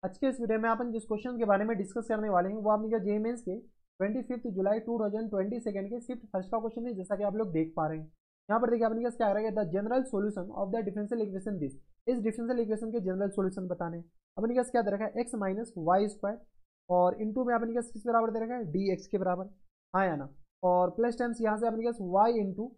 आज के इस वीडियो में अपन जिस क्वेश्चन के बारे में डिस्कस करने वाले हैं वो आपने जेईई मेंस के 25 जुलाई 2022 के शिफ्ट फर्स्ट का क्वेश्चन है, जैसा कि आप लोग देख पा रहे हैं। यहाँ पर देखिए आपने क्या करेगा, the general solution of the differential equation this, इस डिफरेंशियल इक्वेशन के जनरल सॉल्यूशन बताने अपने क्या दे रखा है, एक्स माइनस वाई स्क्वायर और इंटू में आपने किस बराबर दे रखा है, डी एक्स के बराबर, हाँ या ना, और प्लस टाइम्स यहाँ से आपने वाई इंटू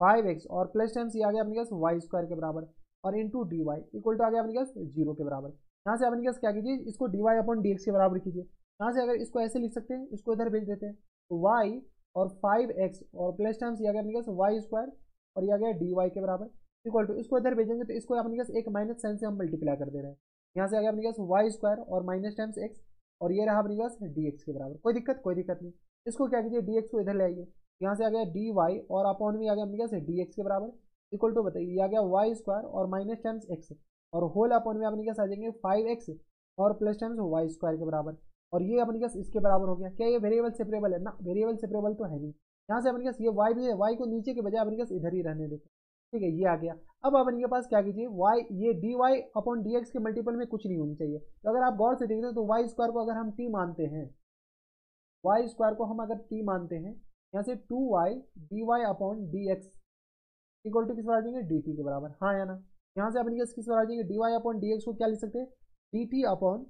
5x और प्लस टाइम्स ये आ गया अपने पास वाई स्क्वायर के बराबर और into D Y equal to आ गया अपने पास 0 के बराबर। यहाँ से अपने पास क्या कीजिए, इसको d y upon D x के बराबर कीजिए। यहाँ से अगर इसको ऐसे लिख सकते हैं, इसको इधर भेज देते हैं तो y और 5x और प्लस टाइम्स ये आ गया अपने पास वाई स्क्वायर और ये आ गया डी वाई के बराबर इक्वल टू, इसको इधर भेजेंगे तो इसको अपने पास एक माइनस साइन से हम मल्टीप्लाई कर दे रहे हैं। यहाँ से आ गया अपने पास वाई स्क्वायर और माइनस टाइम्स एक्स और ये रहा अपने पास डी एक्स के बराबर। कोई दिक्कत नहीं। इसको क्या कीजिए, डी एक्स को इधर ले आइए, यहाँ से आ गया डी वाई और अपॉन में आ गया अपने पास डी एक्स के बराबर इक्वल टू, बताइए ये आ गया वाई स्क्वायर और माइनस टाइम्स एक्स और होल अपॉन में अपने पास आ जाएंगे 5x और प्लस टाइम्स वाई स्क्वायर के बराबर और ये अपने पास इसके बराबर हो गया। क्या ये वेरिएबल सेपरेबल है ना, वेरिएबल सेपरेबल तो है नहीं। यहाँ से अपने पास ये वाई भी है, वाई को नीचे के बजाय अपने पास इधर ही रहने देते, ठीक है, ये आ गया। अब अपने पास क्या कीजिए, वाई ये d y upon D x के मल्टीपल में कुछ नहीं होनी चाहिए। तो अगर आप गौर से देखते हैं तो वाई स्क्वायर को अगर हम टी मानते हैं, वाई स्क्वायर को हम अगर टी मानते हैं, यहाँ से 2y d y upon D x equal to किस बराबर आ जाएंगे, डी टी के बराबर, हाँ या ना। यहाँ से अपने किस बराबर आ जाएंगे, d y upon D x को क्या लिख सकते हैं, d T upon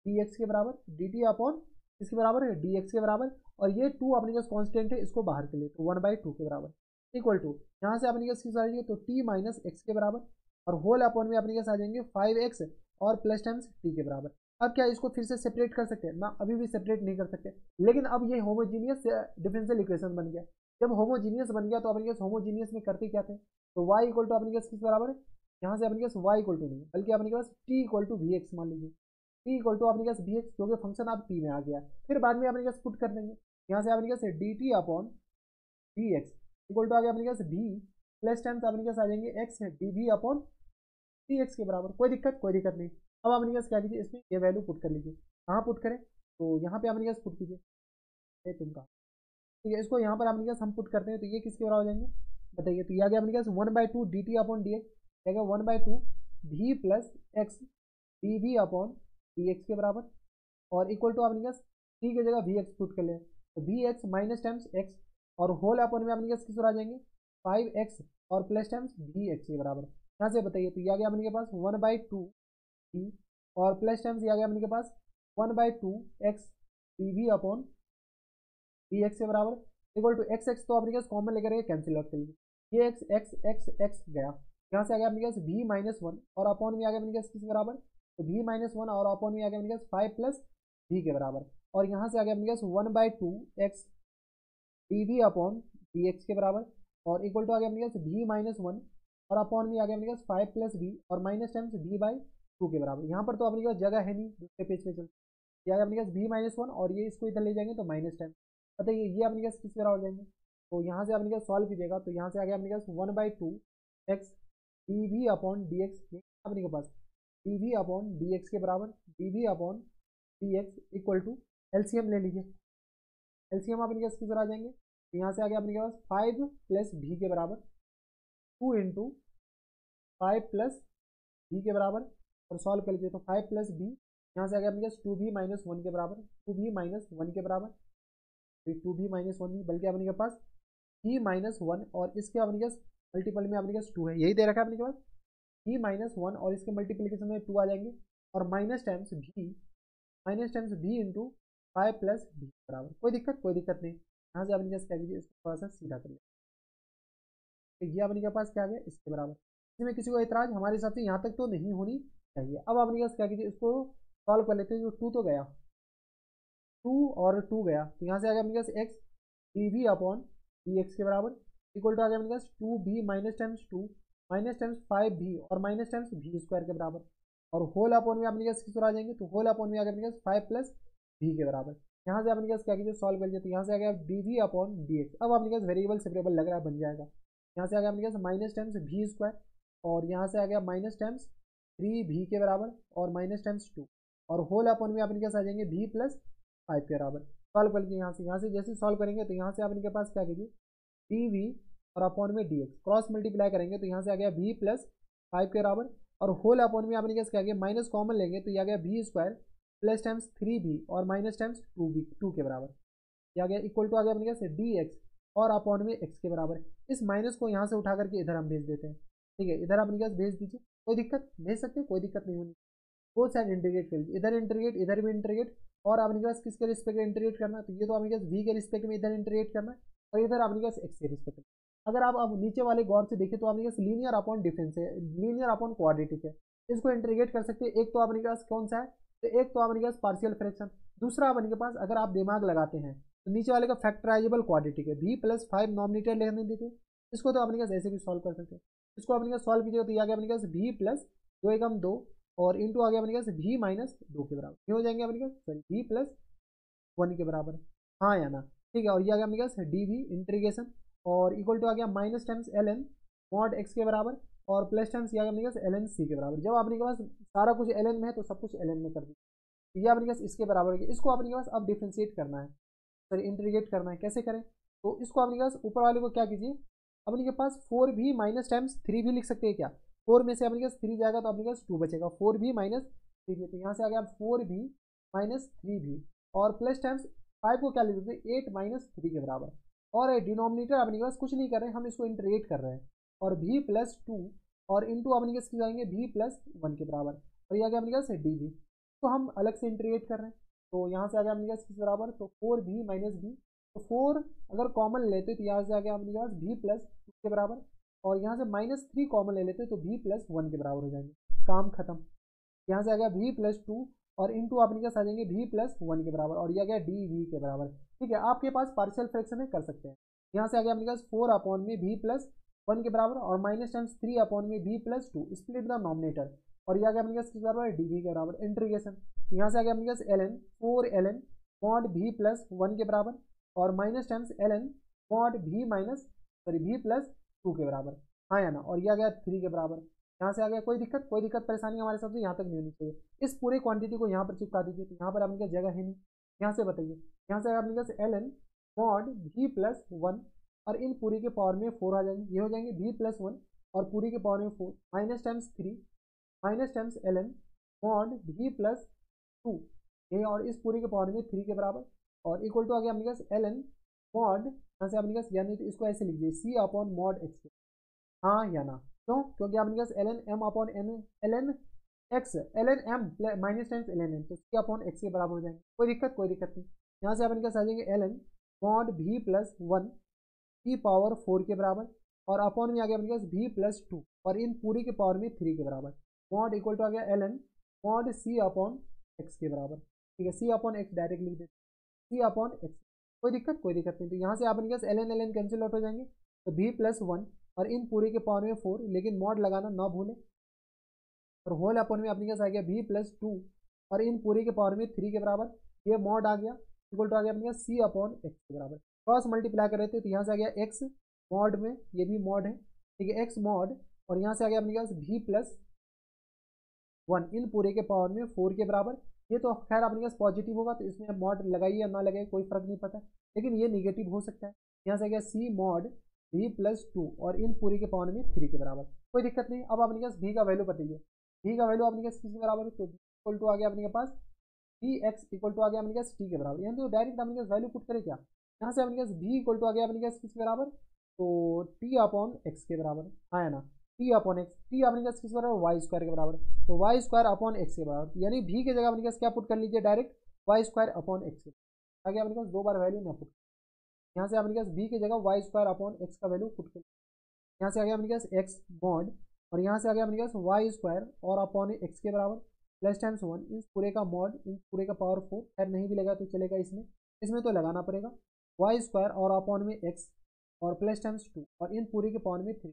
D x के बराबर, डी टी अपॉन किसके बराबर है, डी एक्स के बराबर और ये 2 अपने पास कॉन्स्टेंट है, इसको बाहर के लिए तो 1/2 के बराबर इक्वल टू, यहाँ से अपने पास किस आ जाएंगे तो टी माइनस एक्स के बराबर और होल अपॉन में अपने पास आ जाएंगे 5x और प्लस टाइम्स टी के बराबर। अब क्या इसको फिर से सेपरेट कर सकते हैं ना, अभी भी सेपरेट नहीं कर सकते, लेकिन अब ये होमोजीनियस डिफरेंशियल इक्वेशन बन गया। जब होमोजीनियस बन गया तो अपने पास होमोजीनियस में करते क्या थे, तो y इक्वल टू अपने पास किस बराबर है, यहाँ से अपने पास y इक्वल टू नहीं बल्कि अपने पास t equal to v x मान लीजिए, t इक्वल टू अपने पास वी एक्स क्योंकि फंक्शन आप t में आ गया, फिर बाद में अपने पास पुट कर देंगे। यहाँ से अपने पास D T upon D x equal to आ गया अपने पास v प्लस टाइम्स अपने पास आ जाएंगे x d we upon D x के बराबर। कोई दिक्कत नहीं। अब अपने पास क्या कीजिए, इसमें ये वैल्यू पुट कर लीजिए। कहाँ पुट करें, तो यहाँ पे अपने पास पुट कीजिए तुमका, ठीक है, इसको यहाँ पर अपने पास हम पुट करते हैं तो ये किसके बराबर हो जाएंगे, बताइए, तो ये आ गया अपने पास 1/2 d T upon D x, क्या गया 1/2 v plus x D we upon D x के बराबर और इक्वल टू अपने पास टी की जगह वी एक्स पुट कर लें तो v x minus times x और होल अपॉन में अपने पास किस आ जाएंगे 5x और प्लस टाइम्स वी एक्स के बराबर। यहाँ से बताइए, तो ये आ गया अपने के पास 1/2 डी और प्लस टाइम्स ये आ गया अपने के पास 1/2 x D we upon D x के बराबर इक्वल टू एक्स एक्स तो अपने पास कॉमन लेकर कैंसिल आउट कर लीजिए, ये एक्स एक्स एक्स एक्स गया। यहाँ से आ गया अपने पास वी माइनस वन और अपॉन में आ गया अपने पास किस बराबर, तो वी माइनस वन और अपॉन में आ गया अपने पास 5 प्लस वी के बराबर और यहाँ से आ गया अपने पास 1/2 x D we upon D x के बराबर और इक्वल टू आ गया अपने पास वी माइनस वन और अपॉन में आ गया अपने पास 5 प्लस वी और माइनस टाइम्स वी/2 के बराबर। यहाँ पर तो अपने पास जगह है नहीं, दूसरे पेज पे चलते, ये अपने पास वी माइनस वन और ये इसको इधर ले जाएंगे तो माइनस टाइम, बताइए ये अपने पास किस बराबर हो जाएंगे, तो यहाँ से अपने पास सॉल्व कीजिएगा तो यहाँ से आ गया अपने पास 1/2 x D we upon D X अपने के पास D we upon D x के बराबर D we upon D x equal to LCM ले लीजिए, एलसीएम अपने पास किस आ जाएंगे, तो यहाँ से आ गया अपने के पास 5 प्लस वी के बराबर 2 इंटू 5 प्लस वी के बराबर और सॉल्व कर लीजिए तो 5 प्लस वी, यहाँ से आ गया अपने पास 2v माइनस वन के बराबर, 2v माइनस वन के बराबर, 2v माइनस वन नहीं बल्कि अपने के पास v माइनस वन और इसके अपने पास मल्टीपल में अपने पास 2 है, यही दे रखा है अपने के पास v माइनस वन और इसके मल्टीप्लीकेशन में 2 आ जाएंगे और minus times v into 5 plus v बराबर। कोई दिक्कत नहीं। यहाँ से अपने पास क्या कीजिए, इसको थोड़ा सा सीधा करिए तो ये अपने के पास क्या आ गया इसके बराबर। इसमें किसी को एतराज हमारे हिसाब से यहाँ तक तो नहीं होनी चाहिए। अब अपने पास क्या कीजिए, इसको सॉल्व कर लेते हैं, जो 2 तो गया 2 और 2 गया तो यहाँ से आ गया अपने पास X D we upon D x के बराबर इक्वल टू आ गया अपने पास 2b minus times 2 minus times 5b और माइनस टाइम्स वी स्क्वायर के बराबर और होल अपॉन में अपने पास किस आ जाएंगे, तो होल अपॉन में आ गया अपने पास 5 प्लस वी के बराबर। यहाँ से अपने पास क्या कीजिए सॉल्व कर लीजिए तो यहाँ से आ गया d we upon D x, अब अपने पास वेरिएबल सेपरेबल लग रहा है, बन जाएगा। यहाँ से आ गया अपने पास माइनस टाइम्स वी स्क्वायर और यहाँ से आ गया माइनस टाइम्स 3v के बराबर और माइनस टाइम्स 2 और होल अपॉन में अपने पास आ जाएंगे v प्लस 5 के बराबर। सॉल्व कर लीजिए यहाँ से जैसे सॉल्व करेंगे तो यहाँ से अपने के पास क्या कीजिए डी वी और अपॉन में डी एक्स क्रॉस मल्टीप्लाई करेंगे तो यहाँ से आ गया v प्लस 5 के बराबर और होल अपॉन में अपने क्या गया माइनस कॉमन लेंगे तो यह आ गया B square plus times 3b और माइनस टाइम्स 2b 2 के बराबर, यह आ गया इक्वल टू आ गया अपने कैसे डी एक्स और अपॉन में एक्स के बराबर। इस माइनस को यहाँ से उठा करके इधर हम भेज देते हैं, ठीक है, इधर अपने क्या भेज दीजिए, कोई दिक्कत भेज सकते हैं, कोई दिक्कत नहीं होनी। वो साइड इंटीग्रेट कर लीजिए, इधर इंटीग्रेट इधर भी इंटीग्रेट, और अपने पास किसके रिस्पेक्ट में इंटीग्रेट करना है, तो ये तो अपने पास v के रिस्पेक्ट में इधर इंटीग्रेट करना है और इधर अपने पास x के रिस्पेक्ट में। अगर आप अब नीचे वाले गौर से देखें तो अपने पास लीनियर अपॉन डिफरेंस है, लीनियर अपॉन क्वाड्रेटिक है, इसको इंटीग्रेट कर सकते हैं। एक तो अपने पास कौन सा है, तो एक तो अपने पास पार्शियल फ्रैक्शन, दूसरा अपने पास अगर आप दिमाग लगाते हैं तो नीचे वाले का फैक्टराइजेबल क्वाड्रेटिक है, v+5 नॉमिनेटर लेने देते, इसको तो अपने पास ऐसे भी सॉल्व कर सकते हैं। इसको अपने पास सॉल्व कीजिएगा तो ये आ गया अपने पास v प्लस 2 एकम 2 और इंटू आ गया अपने पास v माइनस 2 के बराबर, ये हो जाएंगे अपने पास सॉरी v प्लस 1 के बराबर, हाँ या ना, ठीक है। और ये आ गया अपने पास डी वी इंटीग्रेशन और इक्वल टू आ गया minus times l n mod x के बराबर और प्लस टाइम्स ये आ गया अपने पास एल एन सी के बराबर। जब आपके पास सारा कुछ एल एन में है तो सब कुछ एल एन में कर दीजिए, तो ये अपने पास इसके बराबर है। इसको अपने पास अब डिफ्रेंशिएट करना है, सॉरी इंटीग्रेट करना है, कैसे करें, तो इसको अपने पास ऊपर वाले को क्या कीजिए, अपने के पास 4v माइनस टाइम्स 3v लिख सकते हैं क्या, 4 में से अपने पास 3 जाएगा तो अपने पास 2 बचेगा, 4v माइनस 3v, तो यहाँ से आ गया 4v माइनस 3v और प्लस टाइम्स 5 को क्या लिख देते हैं 8 माइनस 3 के बराबर, और डिनोमिनेटर अपने पास कुछ नहीं कर रहे हैं, हम इसको इंटीग्रेट कर रहे हैं और v प्लस 2 और इंटू अपने पास जाएंगे v प्लस 1 के बराबर, और ये आ गया अपने पास dv, तो हम अलग से इंटीग्रेट कर रहे हैं, तो यहाँ से आ गया अपने पास किस बराबर, तो 4v माइनस v, तो 4 अगर कॉमन लेते तो यहाँ से आ गया अपने पास v प्लस 2 के बराबर, और यहाँ से -3 कॉमन ले लेते तो v प्लस 1 के बराबर हो जाएंगे, काम खत्म। यहाँ से आ गया v प्लस 2 और इंटू अपने पास आ जाएंगे v प्लस 1 के बराबर, और यह आ गया dv के बराबर, ठीक है। आपके पास पार्शियल फ्रैक्शन है, कर सकते हैं। यहाँ से आ गया अपने पास 4 अपॉन में v प्लस 1 के बराबर और माइनस टाइम्स 3 अपॉन में v plus 2 split the nominator, और यह आ गया अपने पास किस बराबर dv के बराबर इंटीग्रेशन, यहाँ से आ गया अपने पास ln 4ln mod v plus 1 के बराबर और minus times ln mod v minus sorry v plus 2 के बराबर, हाँ या ना, और यह आ गया 3 के बराबर। यहाँ से आ गया कोई दिक्कत परेशानी हमारे सबसे यहाँ तक नहीं होनी चाहिए। इस पूरे क्वांटिटी को यहाँ पर चिपका दीजिए, तो यहाँ पर अपने पास जगह है नहीं, यहाँ से बताइए, यहाँ से अपने पास ln मॉड v प्लस 1 और इन पूरी के पावर में 4 आ जाएंगे, ये हो जाएंगे v प्लस 1 और पूरी के पावर में 4 minus times 3 minus times ln mod v plus 2 ये, और इस पूरी के पावर में 3 के बराबर, और इक्वल टू आ गया अपने पास ln मॉड, यहाँ से अपने पास यानी तो इसको ऐसे लिख दीजिए c अपॉन मॉड एक्स, हाँ या ना, क्यों, क्योंकि अपने पास ln m upon n ln x ln m minus times ln n, तो c अपॉन एक्स के बराबर हो जाएंगे, कोई दिक्कत नहीं। यहाँ से अपने पास आ जाएंगे ln मॉड v प्लस 1 की पावर 4 के बराबर और अपॉन में आ गया अपने पास v प्लस 2 और इन पूरी के पावर में 3 के बराबर, मॉड इक्वल टू आ गया ln mod c upon x के बराबर, ठीक है, c अपॉन एक्स डायरेक्ट लिख देते c अपॉन एक्स, कोई दिक्कत नहीं। तो यहाँ से अपने पास ln कैंसिल आउट हो जाएंगे, तो v प्लस 1 और इन पूरी के पावर में 4, लेकिन मॉड लगाना ना भूलें, और होल अपॉन में अपने पास आ गया v प्लस 2 और इन पूरी के पावर में 3 के बराबर, ये मॉड आ गया इक्वल टू आ गया अपने पास c अपॉन एक्स के बराबर, क्रॉस मल्टीप्लाई कर रहे थे तो यहाँ से आ गया x मॉड में, ये भी मॉड है, ठीक है, x मॉड, और यहाँ से आ गया अपने पास v प्लस 1 इन पूरे के पावर में 4 के बराबर, ये तो खैर अपने पास पॉजिटिव होगा तो इसमें मॉड लगाइए या ना लगाइए कोई फर्क नहीं पड़ता, लेकिन ये निगेटिव हो सकता है। यहाँ से आ गया c मॉड v प्लस 2 और इन पूरी के पावर में 3 के बराबर, कोई दिक्कत नहीं। अब अपने पास v का वैल्यू बताइए, v का वैल्यू अपने पास किसके बराबर है, तो इक्वल टू आ गया अपने के पास वी एक्स इक्वल टू आ गया अपने पास t के बराबर, यानी तो डायरेक्ट अपने पास वैल्यू पुट करें क्या, यहाँ से अपने पास v इक्वल टू आ गया अपने पास किसके बराबर, तो t अपॉन एक्स के बराबर, हाँ है ना, t अपॉन एक्स, t अपने पास किस बराबर वाई स्क्वायर के बराबर, तो वाई स्क्वायर अपॉन एक्स के बराबर, यानी v की जगह अपने पास क्या पुट कर लीजिए direct y square upon x के, ताकि अपने पास 2 बार वैल्यू ना पुट, यहाँ से अपने पास v की जगह वाई स्क्वायर अपॉन एक्स का वैल्यू पुट कर, यहाँ से आ गया अपने पास एक्स मॉड और यहाँ से आ गया अपने पास वाई स्क्वायर और अपॉन एक्स के बराबर प्लस टाइम्स 1 इस पूरे का मॉड इन पूरे का पावर 4, खैर नहीं भी लगा तो चलेगा, इसमें तो लगाना पड़ेगा, वाई स्क्वायर और अपॉन में एक्स और प्लस टाइम्स 2 और इन पूरे के पावर में 3,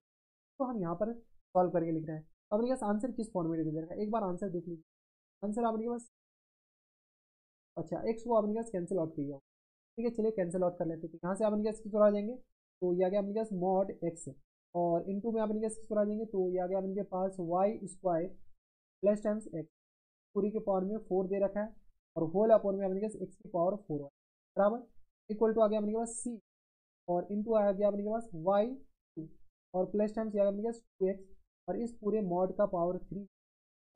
तो हम यहाँ पर सॉल्व करके लिख रहे हैं। अब अपने पास आंसर किस फॉर्म में दे देगा, एक बार आंसर देख लीजिए, आंसर अपने पास, अच्छा एक्स को अपने पास कैंसिल आउट किया, ठीक है, चलिए कैंसिल आउट कर लेते हैं, तो यहाँ से अपने पास किस आ जाएंगे, तो ये आ गया अपने पास मॉड एक्स और इनटू में अपने पास किस आ जाएंगे, तो ये आ गया अपने पास Y square plus times X पूरी के पावर में 4 दे रखा है और होल अपॉन में अपने पास एक्स की पावर 4 बराबर इक्वल टू आ गया अपने पास सी और इनटू आ गया अपने पास वाई 2 और प्लस टाइम्स आ गया अपने पास 2x और इस पूरे मॉड का पावर 3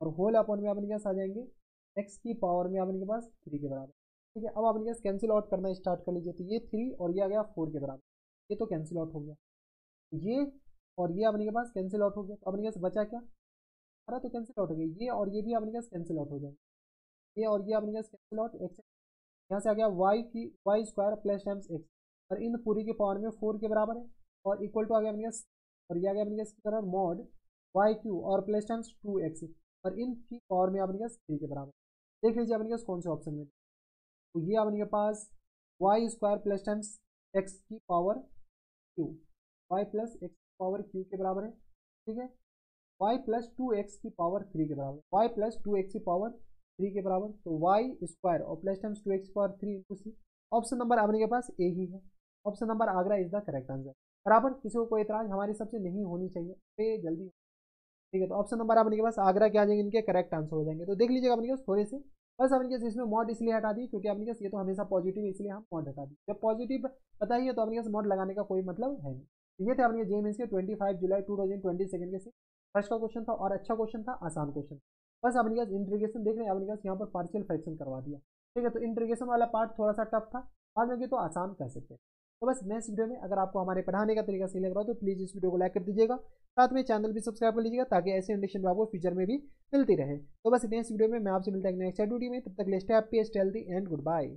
और होल अपॉन में अपने पास आ जाएंगे एक्स की पावर में अपने के पास 3 के बराबर। ठीक है, अब अपने पास कैंसिल आउट करना स्टार्ट कर लीजिए। तो ये 3 और ये आ गया 4 के बराबर, ये तो कैंसिल आउट हो गया। ये और ये अपने के पास कैंसिल आउट हो गया। तो अपने पास बचा क्या, अरे तो कैंसिल आउट हो गया। ये और ये भी अपने पास कैंसिल आउट हो जाएंगे। ये और ये अपने पास कैंसिल आउट, एक्स यहाँ से आ गया y square plus times x, और इन पूरी के पावर में 4 के बराबर है, और इक्वल टू आ गया अपने पास, और ये आ गया अपने पास की तरह मॉड वाई क्यू और प्लस टाइम्स 2x, और इन की पावर में अपने पास 3 के बराबर। देख लीजिए अपने पास कौन से ऑप्शन में। तो ये अपने पास Y square plus times X की power Q, Y plus X की पावर क्यू के बराबर है। ठीक है, y प्लस 2x की पावर 3 के बराबर, y प्लस 2x की पावर 3 के बराबर। तो वाई स्क्वायर और प्लस टाइम्स 2x की पावर 3 इंटू सी। ऑप्शन नंबर अपने के पास ए ही है। Option number Agra is the correct answer. बराबर, किसी को कोई इतराज हमारी सबसे नहीं होनी चाहिए, पे जल्दी। ठीक है, तो ऑप्शन नंबर अपने के पास आगरा क्या आ जाएंगे, इनके करेक्ट आंसर हो जाएंगे। तो देख लीजिएगा अपने पास थोड़े से, बस अपने पास इसमें मॉड इसलिए हटा दी क्योंकि अपने पास ये तो हमेशा पॉजिटिव है, इसलिए हम मॉड हटा दी। जब पॉजिटिव पता ही है तो अपने पास मॉड लगाने का कोई मतलब है नहीं। ये थे अपने जे मेंस के 25 जुलाई 2022 के से फर्स्ट का क्वेश्चन था, और अच्छा क्वेश्चन था, आसान क्वेश्चन। बस अपने पास इंटीग्रेशन देख रहे हैं, अपने पास यहाँ पर पार्शियल फ्रैक्शन करवा दिया। ठीक है, तो इंटीग्रेशन वाला पार्ट थोड़ा सा टफ था, बाद में तो आसान कह सकते हैं। तो बस नेक्स्ट वीडियो में अगर आपको हमारे पढ़ाने का तरीका सही लग रहा हो तो प्लीज़ इस वीडियो को लाइक कर दीजिएगा, साथ में चैनल भी सब्सक्राइब कर लीजिएगा ताकि ऐसे इंडक्शन आपको फ्यूचर में भी मिलती रहे। तो बस नेक्स्ट वीडियो में मैं आपसे मिलता है नेक्स्ट वीडियो में, तब तक stay happy, stay healthy and good bye.